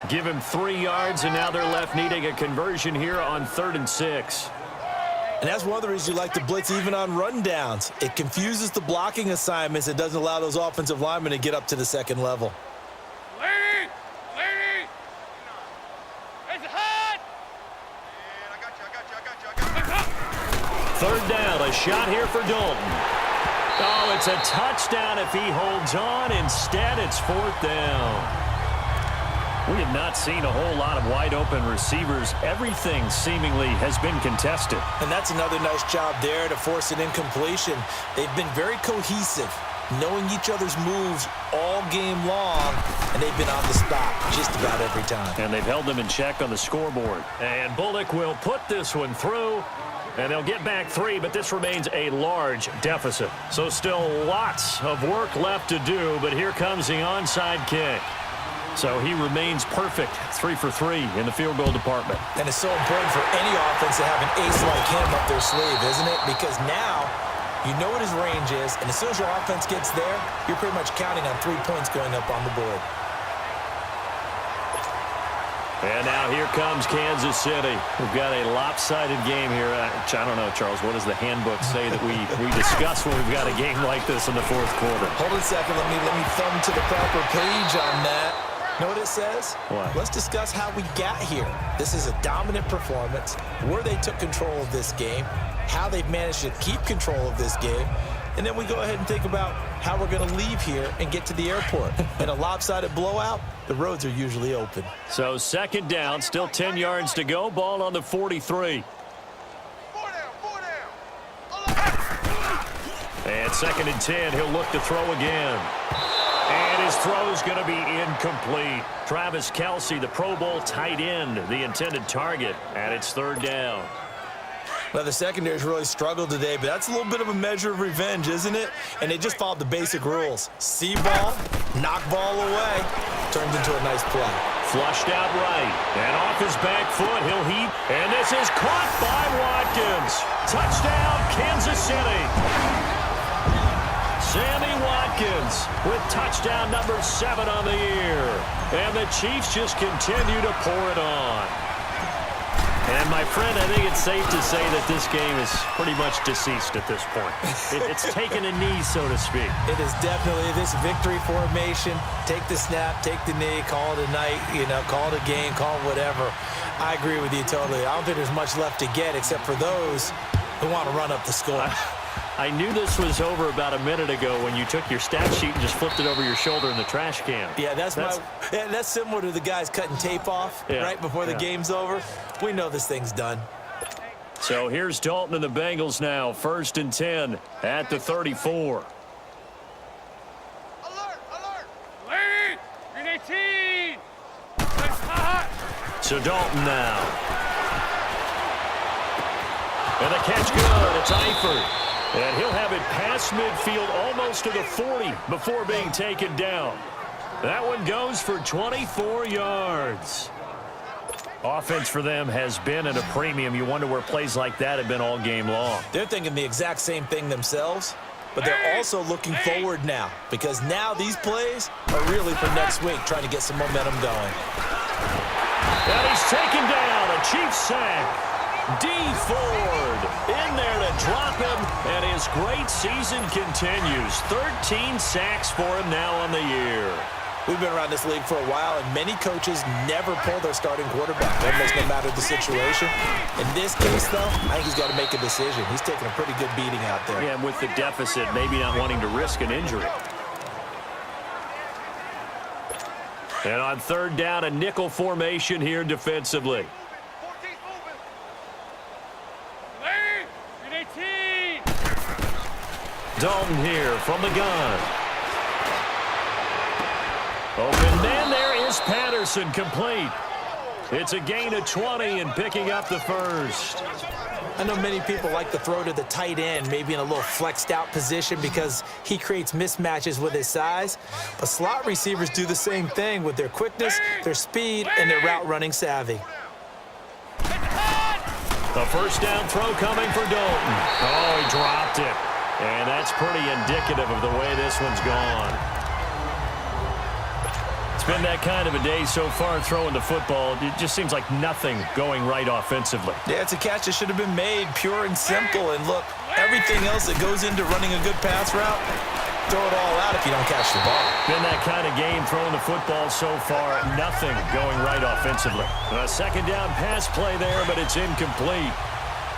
Give him 3 yards, and now they're left needing a conversion here on 3rd and 6. And that's one of the reasons you like to blitz even on rundowns. It confuses the blocking assignments. It doesn't allow those offensive linemen to get up to the second level. Third down, a shot here for Dalton. Oh, it's a touchdown if he holds on. Instead, it's 4th down. We have not seen a whole lot of wide-open receivers. Everything seemingly has been contested. And that's another nice job there to force an incompletion. They've been very cohesive, knowing each other's moves all game long, and they've been on the spot just about every time. And they've held them in check on the scoreboard. And Bullock will put this one through, and they'll get back 3, but this remains a large deficit. So still lots of work left to do, but here comes the onside kick. So he remains perfect, 3 for 3 in the field goal department. And it's so important for any offense to have an ace like him up their sleeve, isn't it? Because now you know what his range is, and as soon as your offense gets there, you're pretty much counting on 3 points going up on the board. And now here comes Kansas City. We've got a lopsided game here. I don't know, Charles, what does the handbook say that we discuss when we've got a game like this in the 4th quarter? Hold on a second. Let me thumb to the proper page on that. Know what it says? What? Let's discuss how we got here. This is a dominant performance, where they took control of this game, how they've managed to keep control of this game, and then we go ahead and think about how we're going to leave here and get to the airport. In a lopsided blowout, the roads are usually open. So 2nd down, still 10 yards to go, ball on the 43. And 2nd and 10, he'll look to throw again. And his throw's going to be incomplete. Travis Kelce, the Pro Bowl tight end, the intended target, and it's 3rd down. Well, the secondary's really struggled today, but that's a little bit of a measure of revenge, isn't it? And they just followed the basic rules. See ball, knock ball away, turns into a nice play. Flushed out right, and off his back foot, he'll heat, and this is caught by Watkins. Touchdown, Kansas City. Sammy Watkins with touchdown number 7 on the year. And the Chiefs just continue to pour it on. And, my friend, I think it's safe to say that this game is pretty much deceased at this point. It's taken a knee, so to speak. It is definitely this victory formation. Take the snap, take the knee, call it a night, call it a game, call it whatever. I agree with you totally. I don't think there's much left to get except for those who want to run up the score. I knew this was over about a minute ago when you took your stat sheet and just flipped it over your shoulder in the trash can. Yeah, that's similar to the guys cutting tape off right before the game's over. We know this thing's done. So here's Dalton and the Bengals now, 1st and 10 at the 34. Alert! Lead! Green 18! So Dalton now. And the catch good. It's Eifert. And he'll have it past midfield almost to the 40 before being taken down. That one goes for 24 yards. Offense for them has been at a premium. You wonder where plays like that have been all game long. They're thinking the exact same thing themselves, but they're also looking forward now because now these plays are really for next week, trying to get some momentum going. And he's taken down. A Chiefs sack. D. Ford in there to drop him, and his great season continues. 13 sacks for him now on the year. We've been around this league for a while, and many coaches never pull their starting quarterback, almost no matter the situation. In this case, though, I think he's got to make a decision. He's taking a pretty good beating out there. Yeah, and with the deficit, maybe not wanting to risk an injury. And on 3rd down, a nickel formation here defensively. Dalton here from the gun. Open man, there is Patterson, complete. It's a gain of 20 and picking up the 1st. I know many people like to throw to the tight end, maybe in a little flexed out position because he creates mismatches with his size. But slot receivers do the same thing with their quickness, their speed, and their route running savvy. The 1st down throw coming for Dalton. Oh, he dropped it. And that's pretty indicative of the way this one's gone. It's been that kind of a day so far throwing the football. It just seems like nothing going right offensively. Yeah, it's a catch that should have been made, pure and simple. And look, everything else that goes into running a good pass route, throw it all out if you don't catch the ball. Been that kind of game throwing the football so far. Nothing going right offensively. A second down pass play there, but it's incomplete.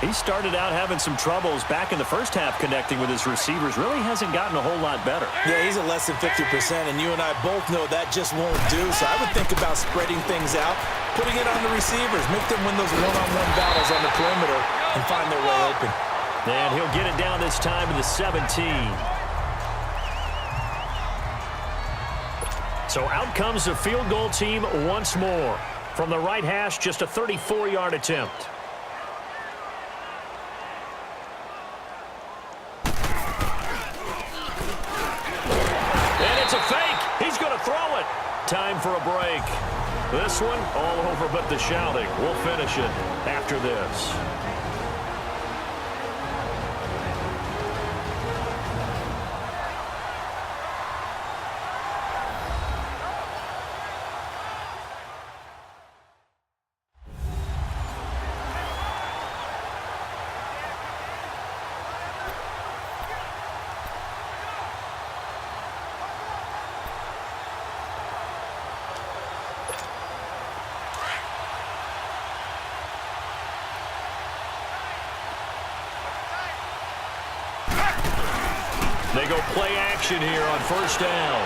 He started out having some troubles back in the first half connecting with his receivers. Really hasn't gotten a whole lot better. Yeah, he's at less than 50%, and you and I both know that just won't do. So I would think about spreading things out, putting it on the receivers, make them win those one-on-one battles on the perimeter and find their way open. And he'll get it down this time to the 17. So out comes the field goal team once more. From the right hash, just a 34-yard attempt. It's a fake. He's going to throw it. Time for a break. This one all over but the shouting. We'll finish it after this. They go play action here on first down.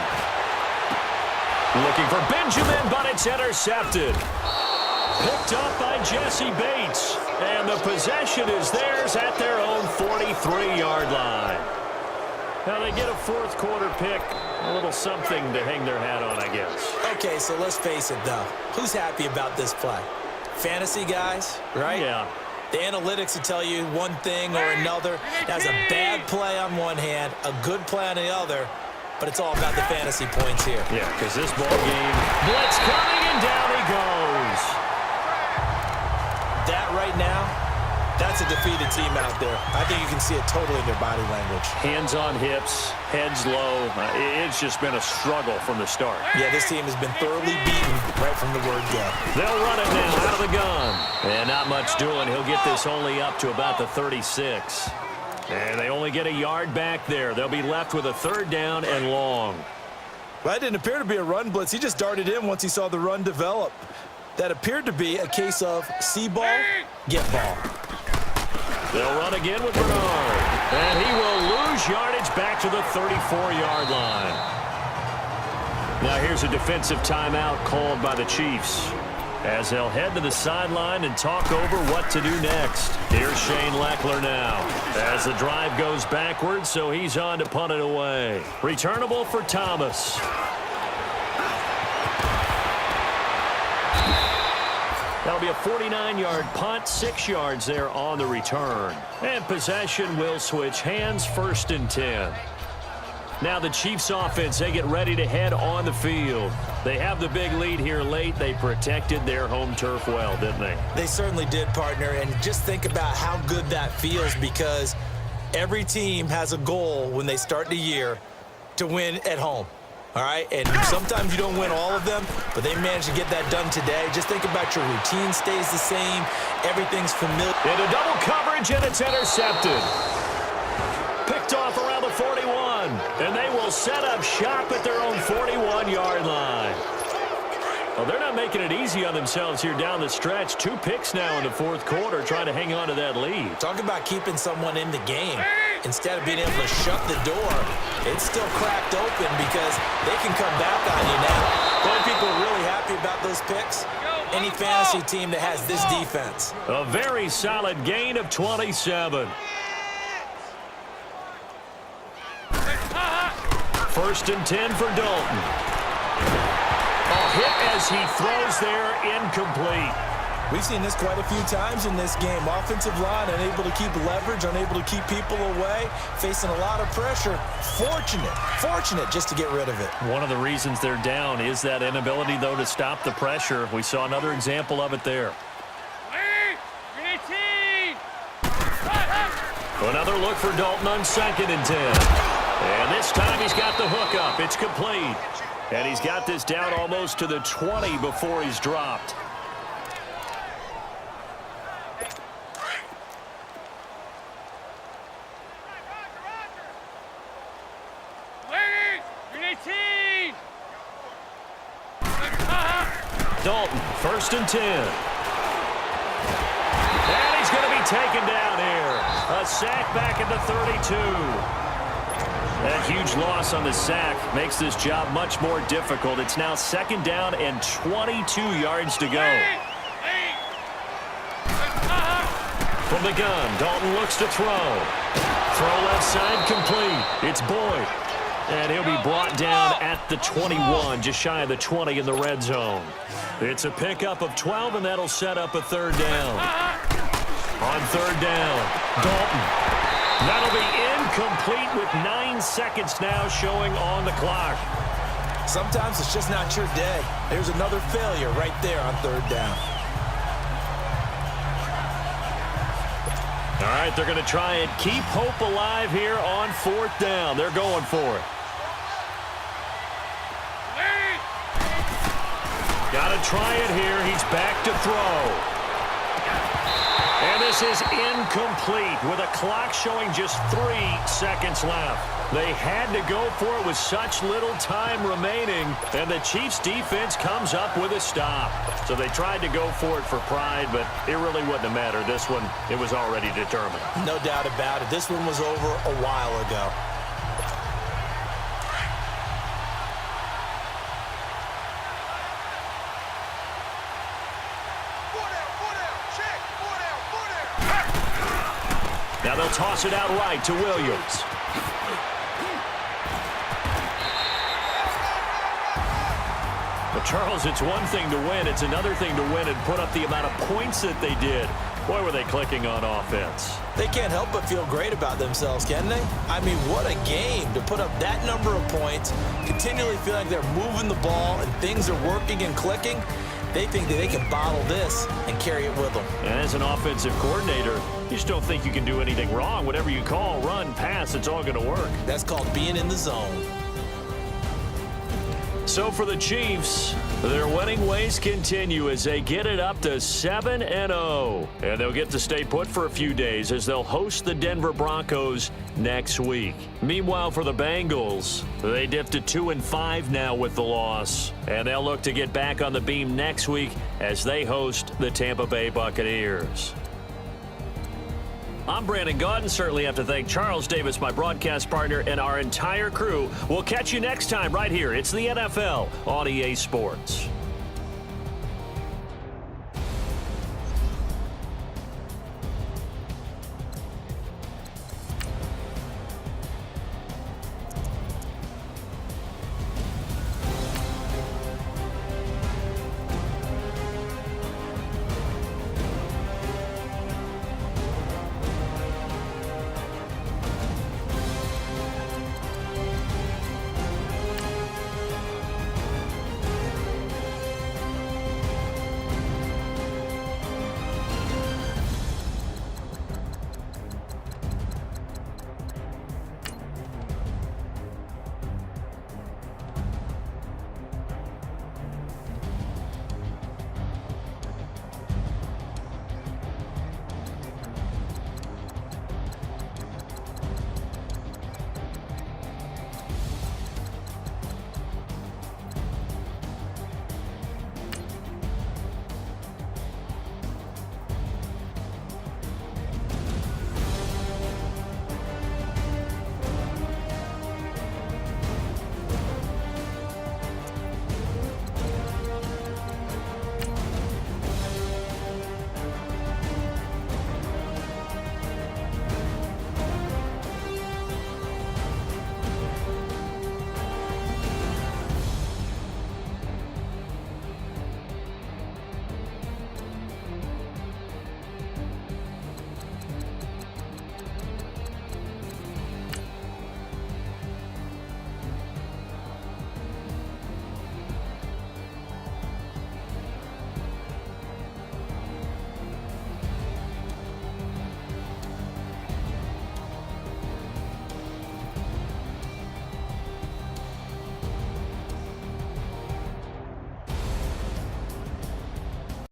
Looking for Benjamin, but it's intercepted. Picked up by Jesse Bates. And the possession is theirs at their own 43-yard line. Now they get a fourth quarter pick. A little something to hang their hat on, I guess. Okay, so let's face it, though. Who's happy about this play? Fantasy guys, right? Yeah. The analytics will tell you one thing or another. That's a bad play on one hand, a good play on the other, but it's all about the fantasy points here. Yeah, because this ball game, blitz coming, and down he goes. That right now, that's a defeated team out there. I think you can see it totally in their body language. Hands on hips, heads low. It's just been a struggle from the start. Yeah, this team has been thoroughly beaten right from the word go. They'll run it now out of the gun. And not much doing. He'll get this only up to about the 36. And they only get a yard back there. They'll be left with a third down and long. Well, that didn't appear to be a run blitz. He just darted in once he saw the run develop. That appeared to be a case of see ball, get ball. They'll run again with Bernard. And he will lose yardage back to the 34-yard line. Now here's a defensive timeout called by the Chiefs, as they'll head to the sideline and talk over what to do next. Here's Shane Leckler now, as the drive goes backwards, so he's on to punt it away. Returnable for Thomas. That'll be a 49-yard punt, 6 yards there on the return. And possession will switch hands, 1st and 10. Now the Chiefs offense, they get ready to head on the field. They have the big lead here late. They protected their home turf well, didn't they? They certainly did, partner. And just think about how good that feels, because every team has a goal when they start the year to win at home. All right, and sometimes you don't win all of them, but they managed to get that done today. Just think about your routine stays the same. Everything's familiar. Into double coverage, and it's intercepted. Picked off around the 41, and they will set up shop at their own 41-yard line. Well, they're not making it easy on themselves here down the stretch. 2 picks now in the fourth quarter, trying to hang on to that lead. Talk about keeping someone in the game. Instead of being able to shut the door, it's still cracked open because they can come back on you now. Only people are really happy about those picks, any fantasy team that has this defense. A very solid gain of 27. 1st and 10 for Dalton. A hit as he throws there, incomplete. We've seen this quite a few times in this game. Offensive line unable to keep leverage, unable to keep people away, facing a lot of pressure. Fortunate just to get rid of it. One of the reasons they're down is that inability, though, to stop the pressure. We saw another example of it there. Another look for Dalton on 2nd and 10. And this time he's got the hook up. It's complete. And he's got this down almost to the 20 before he's dropped. Dalton, 1st and 10. And he's going to be taken down here. A sack back at the 32. That huge loss on the sack makes this job much more difficult. It's now 2nd down and 22 yards to go. From the gun, Dalton looks to throw. Throw left side complete. It's Boyd. And he'll be brought down at the 21, just shy of the 20 in the red zone. It's a pickup of 12, and that'll set up a 3rd down. On 3rd down, Dalton. That'll be incomplete with 9 seconds now showing on the clock. Sometimes it's just not your day. There's another failure right there on 3rd down. All right, they're going to try and keep hope alive here on 4th down. They're going for it. Got to try it here. He's back to throw. And this is incomplete with a clock showing just 3 seconds left. They had to go for it with such little time remaining, and the Chiefs' defense comes up with a stop. So they tried to go for it for pride, but it really wouldn't have mattered. This one, it was already determined. No doubt about it. This one was over a while ago. Now they'll toss it out right to Williams. But Charles, it's one thing to win. It's another thing to win and put up the amount of points that they did. Boy, were they clicking on offense. They can't help but feel great about themselves, can they? I mean, what a game to put up that number of points, continually feel like they're moving the ball and things are working and clicking. They think that they can bottle this and carry it with them. And as an offensive coordinator, you just don't think you can do anything wrong. Whatever you call, run, pass, it's all going to work. That's called being in the zone. So for the Chiefs, their winning ways continue as they get it up to 7-0. And they'll get to stay put for a few days as they'll host the Denver Broncos next week. Meanwhile, for the Bengals, they dipped to 2-5 now with the loss. And they'll look to get back on the beam next week as they host the Tampa Bay Buccaneers. I'm Brandon Gaudin. Certainly have to thank Charles Davis, my broadcast partner, and our entire crew. We'll catch you next time right here. It's the NFL on EA Sports.